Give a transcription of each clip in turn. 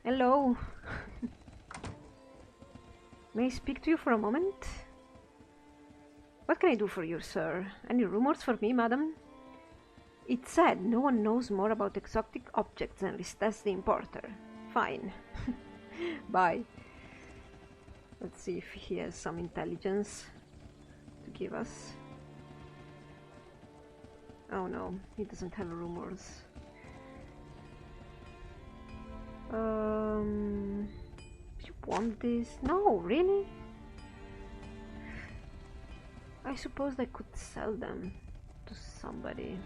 Hello. May I speak to you for a moment? What can I do for you, sir? Any rumors for me, madam? It's said no one knows more about exotic objects than Listes the importer. Fine. Bye. Let's see if he has some intelligence to give us. Oh no, he doesn't have rumors. You want this? No, really? I suppose I could sell them to somebody.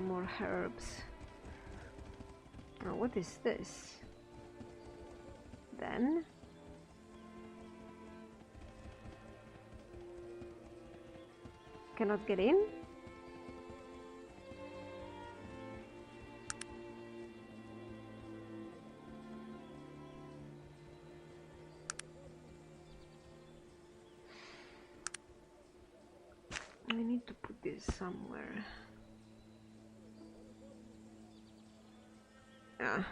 More herbs. Oh, what is this? Then cannot get in? I need to put this somewhere. Ah.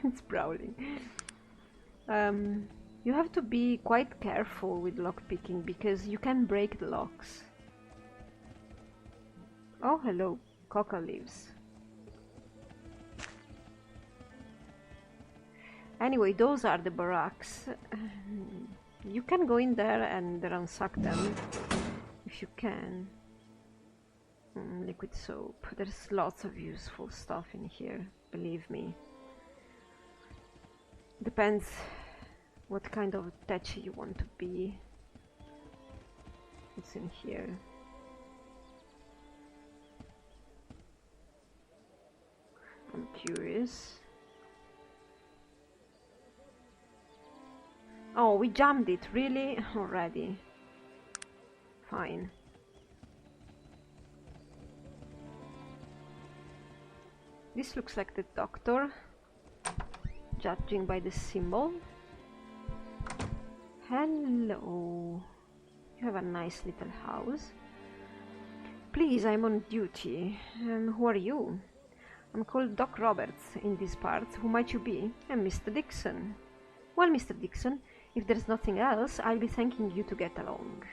It's prowling. You have to be quite careful with lockpicking because you can break the locks. Oh, hello, coca leaves. Anyway, those are the barracks. You can go in there and ransack them if you can. Liquid soap. There's lots of useful stuff in here, believe me. Depends what kind of tech you want to be. What's in here? I'm curious. Oh, we jammed it, really? Already. Fine. This looks like the doctor, judging by the symbol. Hello. You have a nice little house. Please, I'm on duty. Who are you? I'm called Doc Roberts in these parts. Who might you be? I'm Mr. Dixon. Well, Mr. Dixon, if there's nothing else, I'll be thanking you to get along.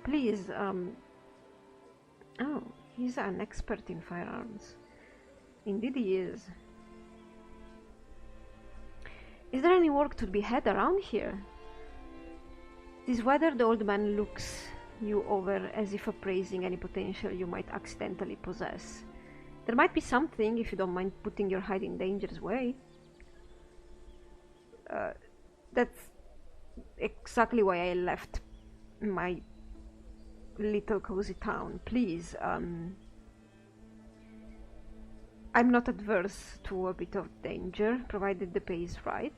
Please, oh, he's an expert in firearms. Indeed he is. Is there any work to be had around here? This weather, the old man looks you over as if appraising any potential you might accidentally possess. There might be something, if you don't mind putting your hide in danger's way. That's exactly why I left my little cozy town. Please, I'm not adverse to a bit of danger, provided the pay is right.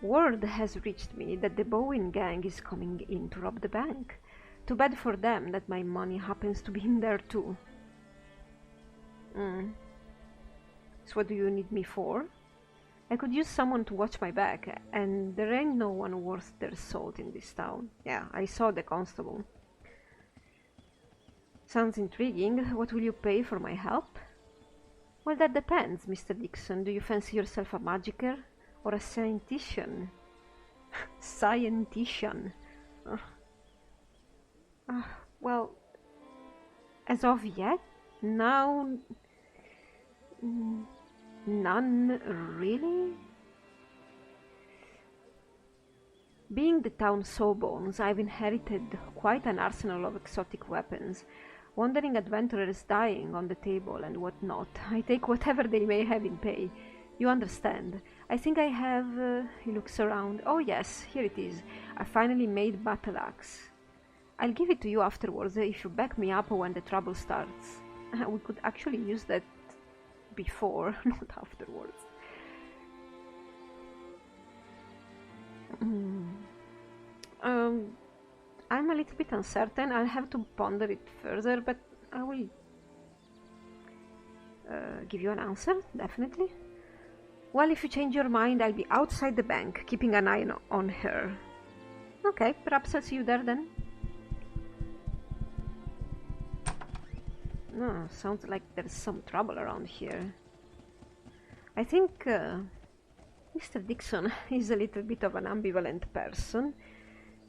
Word has reached me that the Bowen gang is coming in to rob the bank. Too bad for them that my money happens to be in there too. So what do you need me for? I could use someone to watch my back, and there ain't no one worth their salt in this town. Yeah, I saw the constable. Sounds intriguing. What will you pay for my help? Well, that depends, Mr. Dixon. Do you fancy yourself a magicker or a scientician? Scientician. Well, as of yet, now, none really. Being the town sawbones, I've inherited quite an arsenal of exotic weapons. Wandering adventurers dying on the table and whatnot. I take whatever they may have in pay. You understand. I think I have... he looks around. Oh yes, here it is. I finally made battle axe. I'll give it to you afterwards if you back me up when the trouble starts. We could actually use that before, not afterwards. I'm a little bit uncertain. I'll have to ponder it further, but I will give you an answer, definitely. Well, if you change your mind, I'll be outside the bank, keeping an eye on her. Okay, perhaps I'll see you there then. No, sounds like there's some trouble around here. I think Mr. Dixon is a little bit of an ambivalent person,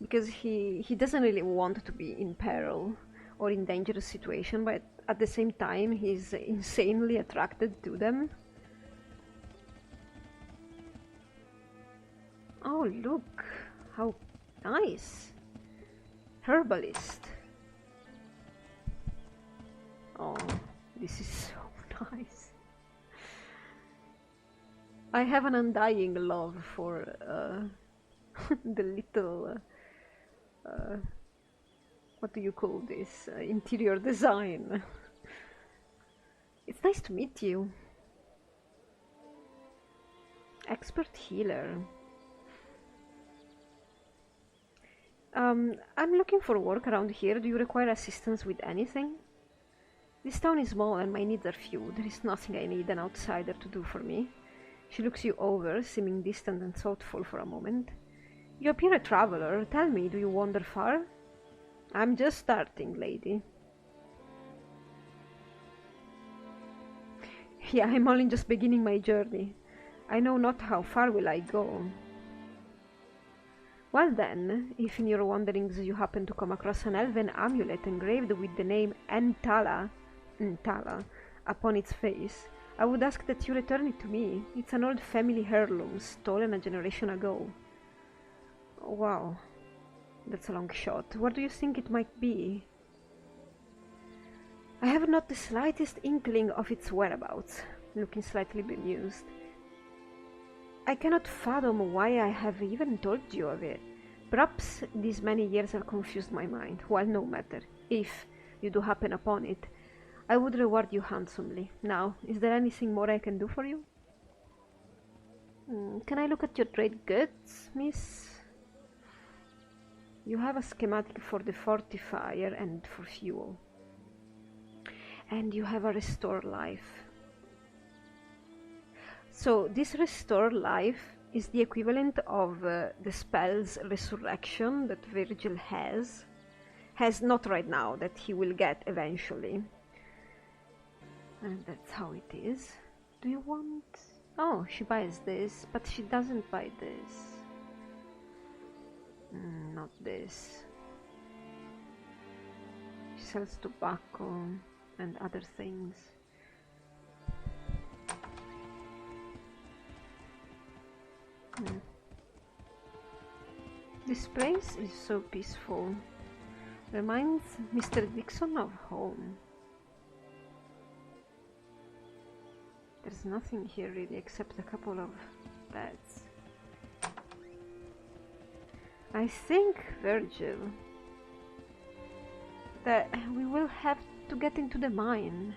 because he doesn't really want to be in peril or in dangerous situation, but at the same time he's insanely attracted to them. Oh, look, how nice. Herbalist. Oh, this is so nice. I have an undying love for the little, what do you call this, interior design. It's nice to meet you. Expert healer. I'm looking for work around here. Do you require assistance with anything? This town is small and my needs are few. There is nothing I need an outsider to do for me. She looks you over, seeming distant and thoughtful for a moment. You appear a traveler. Tell me, do you wander far? I'm just starting, lady. Yeah, I'm only just beginning my journey. I know not how far will I go. Well then, if in your wanderings you happen to come across an elven amulet engraved with the name Ntala upon its face, I would ask that you return it to me. It's an old family heirloom, stolen a generation ago. Oh, wow, that's a long shot. Where do you think it might be? I have not the slightest inkling of its whereabouts, looking slightly bemused. I cannot fathom why I have even told you of it. Perhaps these many years have confused my mind. Well, no matter. If you do happen upon it, I would reward you handsomely. Now, is there anything more I can do for you? Can I look at your trade goods, miss? You have a schematic for the fortifier and for fuel. And you have a restore life. So this restore life is the equivalent of the spell's resurrection that Virgil has not right now, that he will get eventually. And that's how it is. Do you want... Oh, she buys this, but she doesn't buy this. Not this. She sells tobacco and other things. This place is so peaceful. Reminds Mr. Dixon of home. There's nothing here really except a couple of beds. I think, Virgil, that we will have to get into the mine.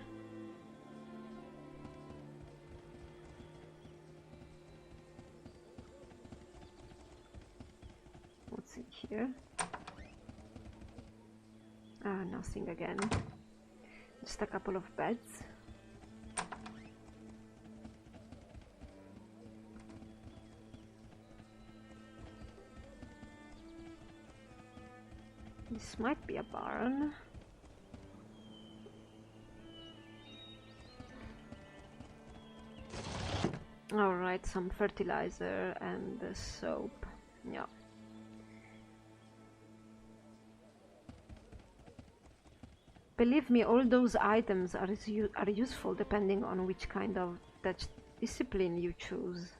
What's in here? Ah, nothing again. Just a couple of beds. This might be a barn. Alright, some fertilizer and soap. Yeah. Believe me, all those items are useful depending on which kind of discipline you choose.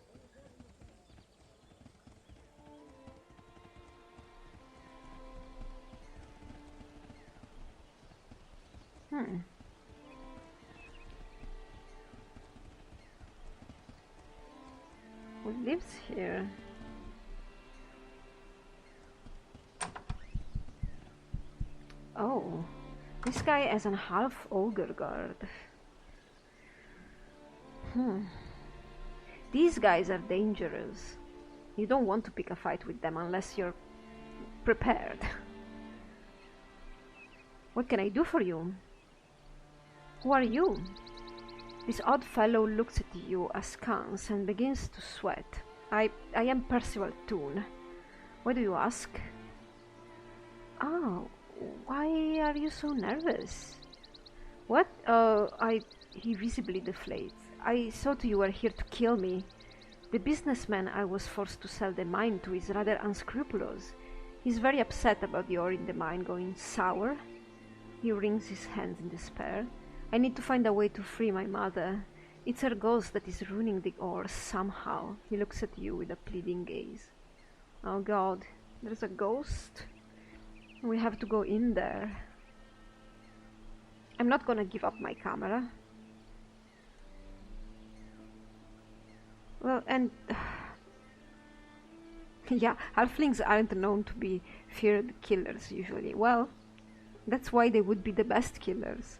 Who lives here? Oh, this guy is an half ogre guard. These guys are dangerous. You don't want to pick a fight with them unless you're prepared. What can I do for you? Who are you? This odd fellow looks at you askance and begins to sweat. I am Percival Toon. Why do you ask? Oh, why are you so nervous? What? He visibly deflates. I thought you were here to kill me. The businessman I was forced to sell the mine to is rather unscrupulous. He's very upset about the ore in the mine going sour. He wrings his hands in despair. I need to find a way to free my mother. It's her ghost that is ruining the ore somehow. He looks at you with a pleading gaze. Oh God, there's a ghost? We have to go in there. I'm not gonna give up my camera. Well, and... yeah, halflings aren't known to be feared killers usually. Well, that's why they would be the best killers.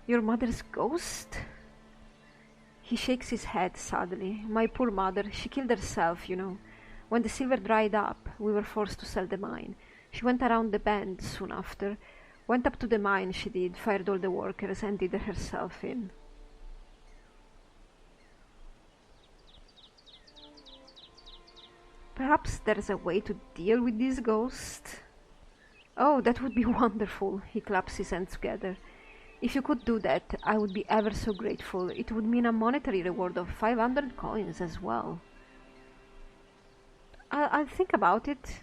Your mother's ghost? He shakes his head sadly. My poor mother, she killed herself, you know. When the silver dried up, we were forced to sell the mine. She went around the bend soon after. Went up to the mine, she did, fired all the workers and did herself in. Perhaps there's a way to deal with this ghost? Oh, that would be wonderful. He claps his hands together. If you could do that, I would be ever so grateful. It would mean a monetary reward of 500 coins as well. I'll think about it.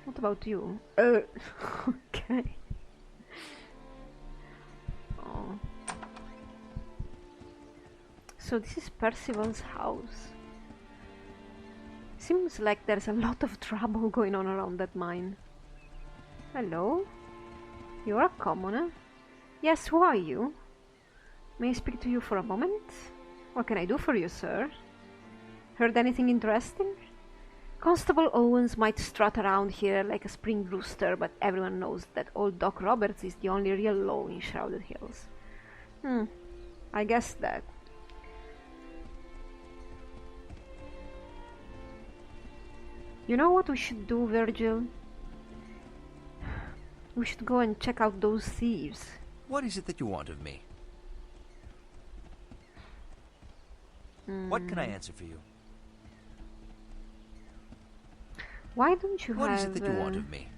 What about you? Okay. Oh. So this is Percival's house. Seems like there's a lot of trouble going on around that mine. Hello? You're a commoner? Yes, who are you? May I speak to you for a moment? What can I do for you, sir? Heard anything interesting? Constable Owens might strut around here like a spring rooster, but everyone knows that old Doc Roberts is the only real law in Shrouded Hills. I guess that. You know what we should do, Virgil? We should go and check out those thieves. What is it that you want of me? What can I answer for you? Why don't you What is it that you want of me?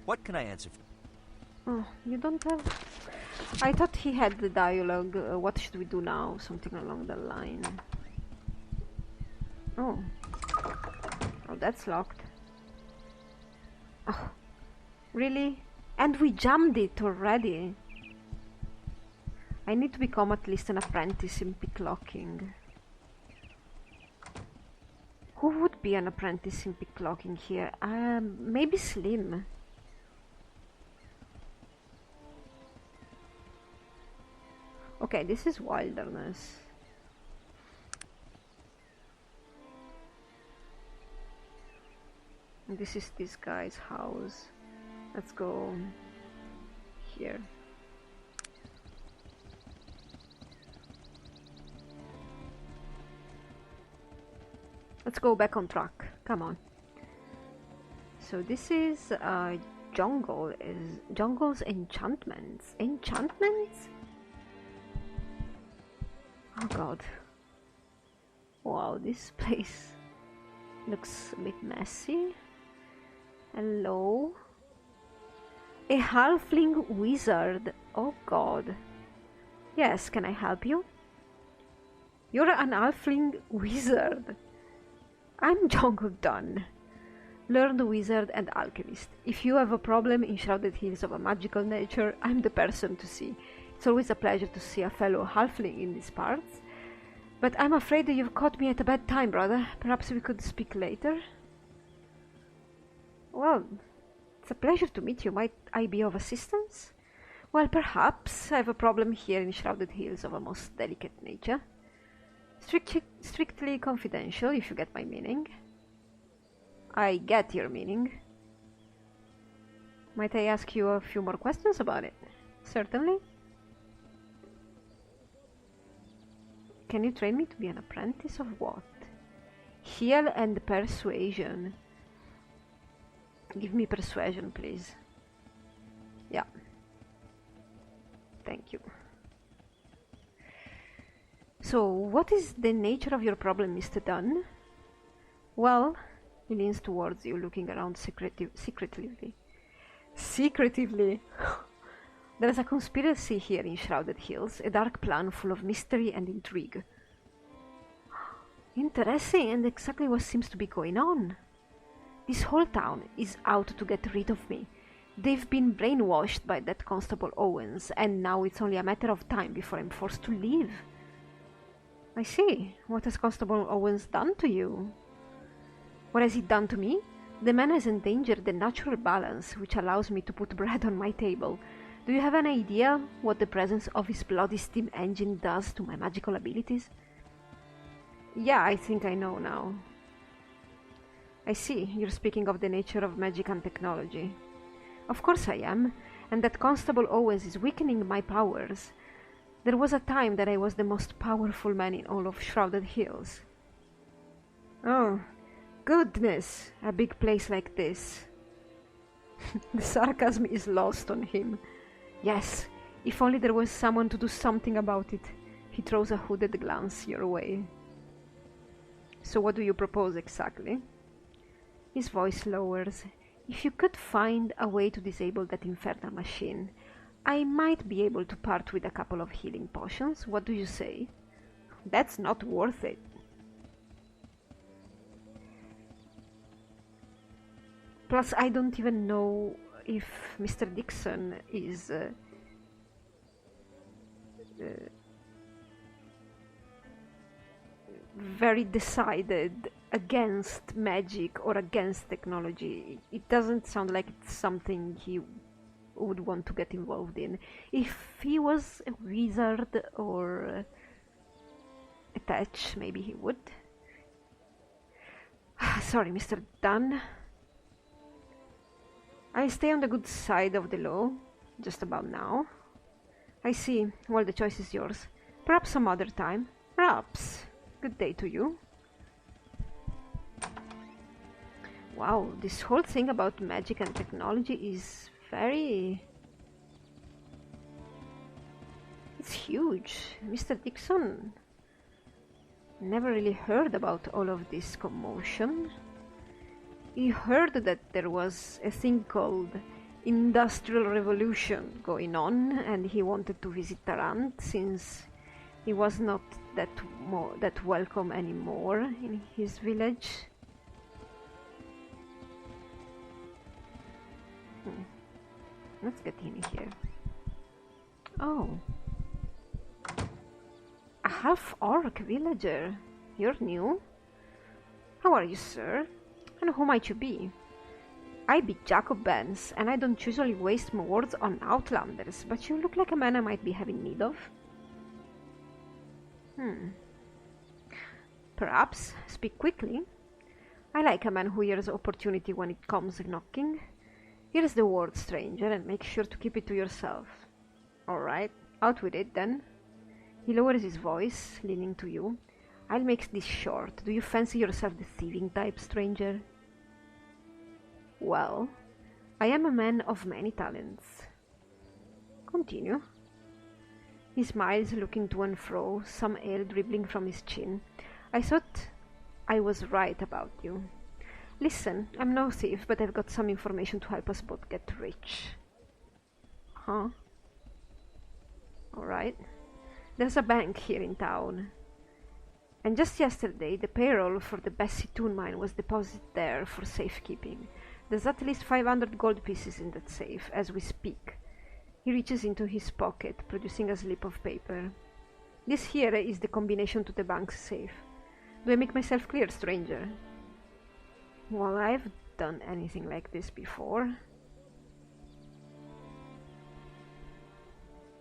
What can I answer for? Oh, you don't have... I thought he had the dialogue, what should we do now? Something along the line. Oh. Oh, that's locked. Oh, really? And we jammed it already. I need to become at least an apprentice in picklocking. Who would be an apprentice in picklocking here? Maybe Slim. Okay, this is wilderness. This is this guy's house. Let's go here. Let's go back on track. Come on. So this is Jungle's enchantments. Enchantments? Oh God. Wow, this place looks a bit messy. Hello? A halfling wizard. Oh God. Yes, can I help you? You're an halfling wizard. I'm Jungle Dunn, learned wizard and alchemist. If you have a problem in Shrouded Hills of a magical nature, I'm the person to see. It's always a pleasure to see a fellow halfling in these parts. But I'm afraid that you've caught me at a bad time, brother. Perhaps we could speak later? Well, it's a pleasure to meet you. Might I be of assistance? Well, perhaps. I have a problem here in Shrouded Hills of a most delicate nature. Strictly confidential, if you get my meaning. I get your meaning. Might I ask you a few more questions about it? Certainly. Can you train me to be an apprentice of what? Heal and persuasion. Give me persuasion, please. Yeah. Thank you. So, what is the nature of your problem, Mr. Dunn? Well, he leans towards you, looking around secretively. Secretively? There is a conspiracy here in Shrouded Hills, a dark plan full of mystery and intrigue. Interesting, and exactly what seems to be going on. This whole town is out to get rid of me. They've been brainwashed by that Constable Owens, and now it's only a matter of time before I'm forced to leave. I see. What has Constable Owens done to you? What has he done to me? The man has endangered the natural balance which allows me to put bread on my table. Do you have an idea what the presence of his bloody steam engine does to my magical abilities? Yeah, I think I know now. I see, you're speaking of the nature of magic and technology. Of course I am, and that Constable Owens is weakening my powers. There was a time that I was the most powerful man in all of Shrouded Hills. Oh, goodness, a big place like this. The sarcasm is lost on him. Yes, if only there was someone to do something about it. He throws a hooded glance your way. So what do you propose exactly? His voice lowers. If you could find a way to disable that infernal machine, I might be able to part with a couple of healing potions. What do you say? That's not worth it. Plus, I don't even know if Mr.Dixon is very decided against magic or against technology. It doesn't sound like it's something he would want to get involved in. If he was a wizard or a touch, maybe he would. Sorry, Mr. Dunn. I stay on the good side of the law, just about now. I see. Well, the choice is yours. Perhaps some other time. Perhaps. Good day to you. Wow, this whole thing about magic and technology is very... It's huge. Mr. Dixon never really heard about all of this commotion. He heard that there was a thing called Industrial Revolution going on, and he wanted to visit Tarant since he was not that welcome anymore in his village. Let's get in here. Oh. A half-orc villager. You're new. How are you, sir? And who might you be? I be Jacob Benz, and I don't usually waste my words on outlanders, but you look like a man I might be having need of. Perhaps. Speak quickly. I like a man who hears opportunity when it comes knocking. Here's the word, stranger, and make sure to keep it to yourself. Alright, out with it then. He lowers his voice, leaning to you. I'll make this short. Do you fancy yourself the thieving type, stranger? Well, I am a man of many talents. Continue. He smiles, looking to and fro, some ale dribbling from his chin. I thought I was right about you. Listen, I'm no thief, but I've got some information to help us both get rich. Huh? Alright. There's a bank here in town. And just yesterday, the payroll for the Bessie Toon mine was deposited there for safekeeping. There's at least 500 gold pieces in that safe, as we speak. He reaches into his pocket, producing a slip of paper. This here is the combination to the bank's safe. Do I make myself clear, stranger? Well, I've done anything like this before.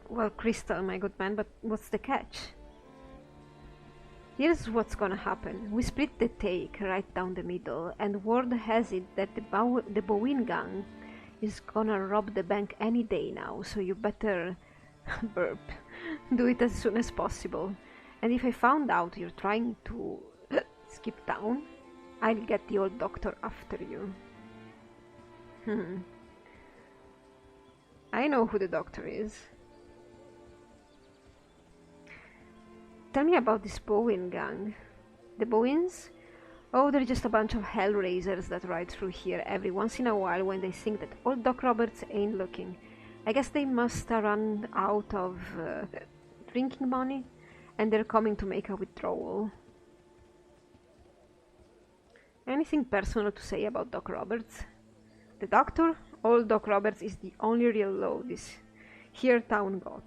Well, Crystal, my good man, but what's the catch? Here's what's gonna happen. We split the take right down the middle, and word has it that the Bowen gang is gonna rob the bank any day now, so you better burp. Do it as soon as possible. And if I found out you're trying to skip town, I'll get the old doctor after you. I know who the doctor is. Tell me about this Bowen gang. The Bowens? Oh, they're just a bunch of hellraisers that ride through here every once in a while when they think that old Doc Roberts ain't looking. I guess they must run out of drinking money, and they're coming to make a withdrawal. Anything personal to say about Doc Roberts? The doctor? Old Doc Roberts is the only real low this here town got.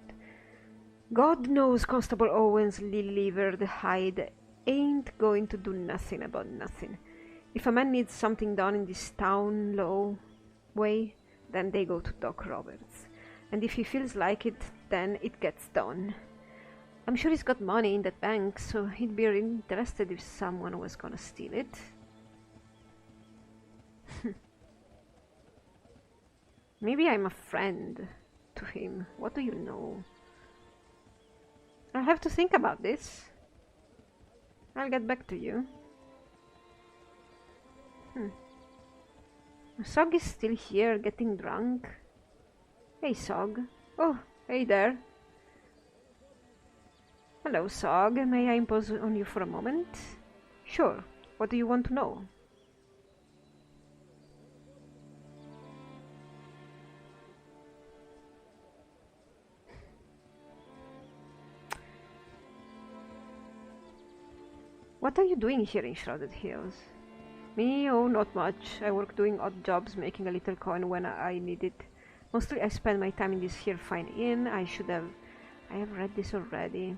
God knows Constable Owen's lily-livered hide ain't going to do nothing about nothing. If a man needs something done in this town low way, then they go to Doc Roberts. And if he feels like it, then it gets done. I'm sure he's got money in that bank, so he'd be really interested if someone was gonna steal it. Maybe I'm a friend to him. What do you know? I'll have to think about this. I'll get back to you. Sog is still here, getting drunk. Hey, Sog. Oh, hey there. Hello, Sog. May I impose on you for a moment? Sure. What do you want to know? What are you doing here in Shrouded Hills? Me? Oh, not much. I work doing odd jobs, making a little coin when I need it. Mostly I spend my time in this here fine inn. I have read this already.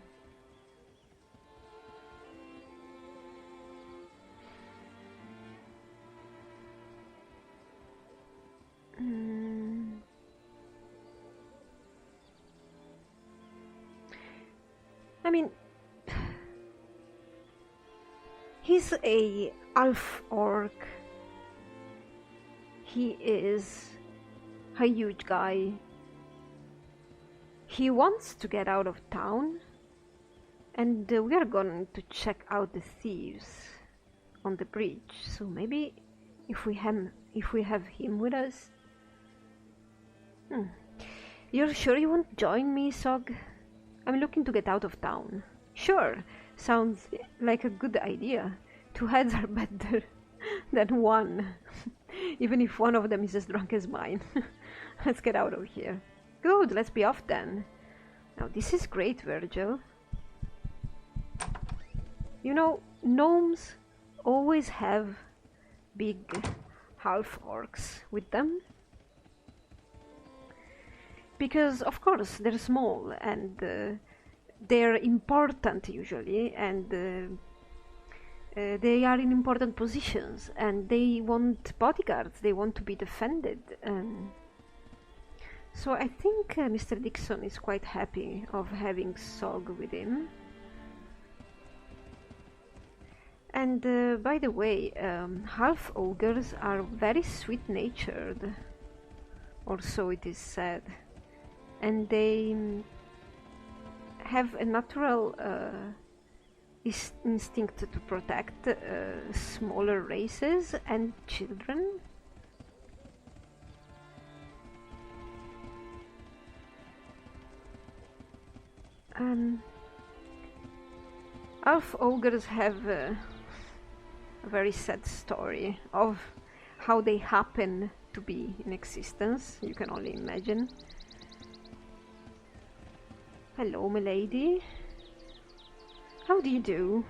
I mean, he's a elf orc. He is a huge guy. He wants to get out of town, and we are going to check out the thieves on the bridge. So maybe if we have him with us. You're sure you won't join me, Sog? I'm looking to get out of town. Sure, sounds like a good idea. 2 heads are better than one, even if one of them is as drunk as mine. Let's get out of here. Good, let's be off then. Now this is great, Virgil. You know, gnomes always have big half-orcs with them. Because, of course, they're small and they're important usually, and they are in important positions, and they want bodyguards, they want to be defended. So I think Mr. Dixon is quite happy of having Sog with him. And by the way, half ogres are very sweet-natured, or so it is said. And they have a natural instinct to protect smaller races and children. Elf ogres have a very sad story of how they happen to be in existence. You can only imagine. Hello, milady. How do you do?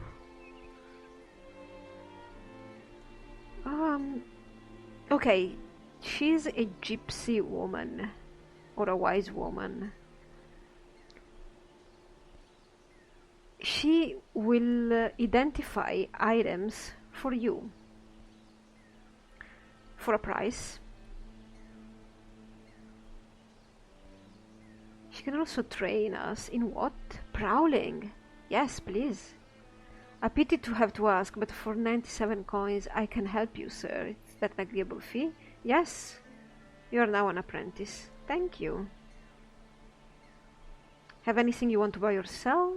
Okay, she's a gypsy woman, or a wise woman. She will identify items for you for a price. She can also train us in what? Prowling. Yes, please. A pity to have to ask, but for 97 coins I can help you, sir. Is that an agreeable fee? Yes. You are now an apprentice. Thank you. Have anything you want to buy or sell?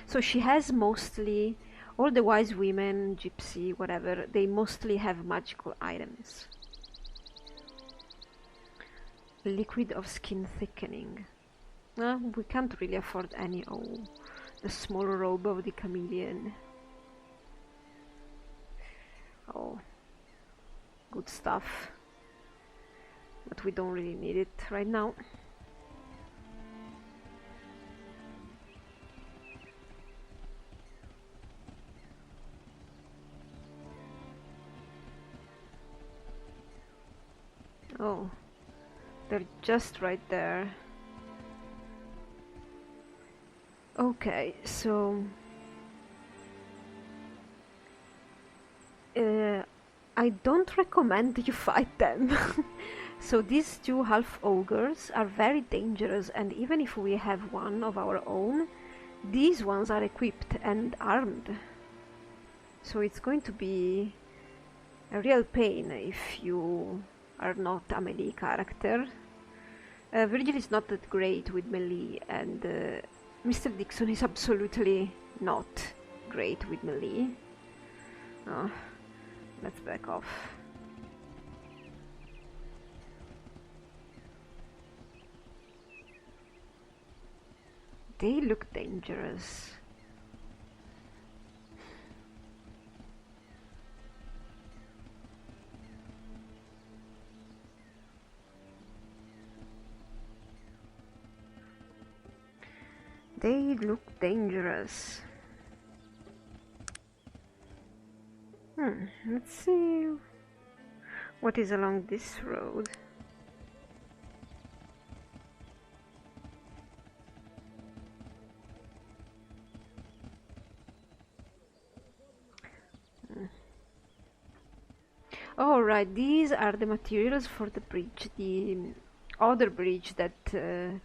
So she has mostly, all the wise women, gypsy, whatever, they mostly have magical items. Liquid of skin thickening. We can't really afford any. Oh, the small robe of the chameleon. Oh, good stuff. But we don't really need it right now. Oh, they're just right there. Okay, so I don't recommend you fight them. So these two half ogres are very dangerous, and even if we have one of our own, these ones are equipped and armed. So it's going to be a real pain if you are not a melee character. Virgil is not that great with melee, and Mr.Dixon is absolutely not great with melee. Oh, let's back off. They look dangerous. They look dangerous. Let's see what is along this road. Oh, right, these are the materials for the bridge, the other bridge that the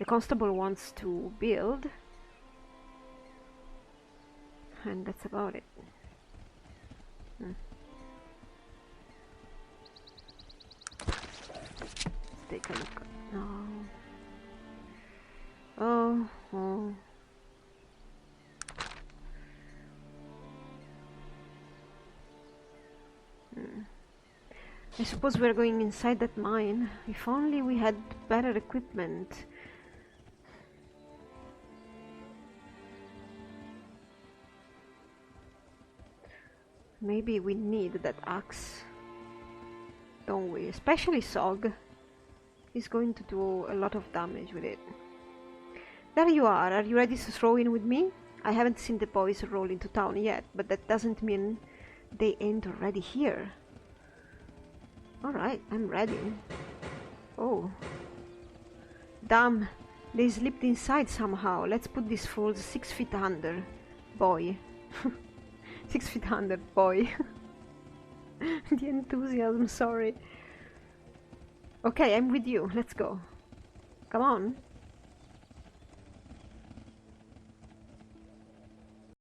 constable wants to build. And that's about it. Let's take a look. Oh. I suppose we're going inside that mine. If only we had better equipment. Maybe we need that axe, don't we? Especially Sog. He's going to do a lot of damage with it. There you are you ready to throw in with me? I haven't seen the boys roll into town yet, but that doesn't mean they ain't already here. Alright, I'm ready. Oh. Damn, they slipped inside somehow. Let's put these fools 6 feet under, boy. 6 feet under, boy. The enthusiasm, sorry. Okay, I'm with you. Let's go. Come on.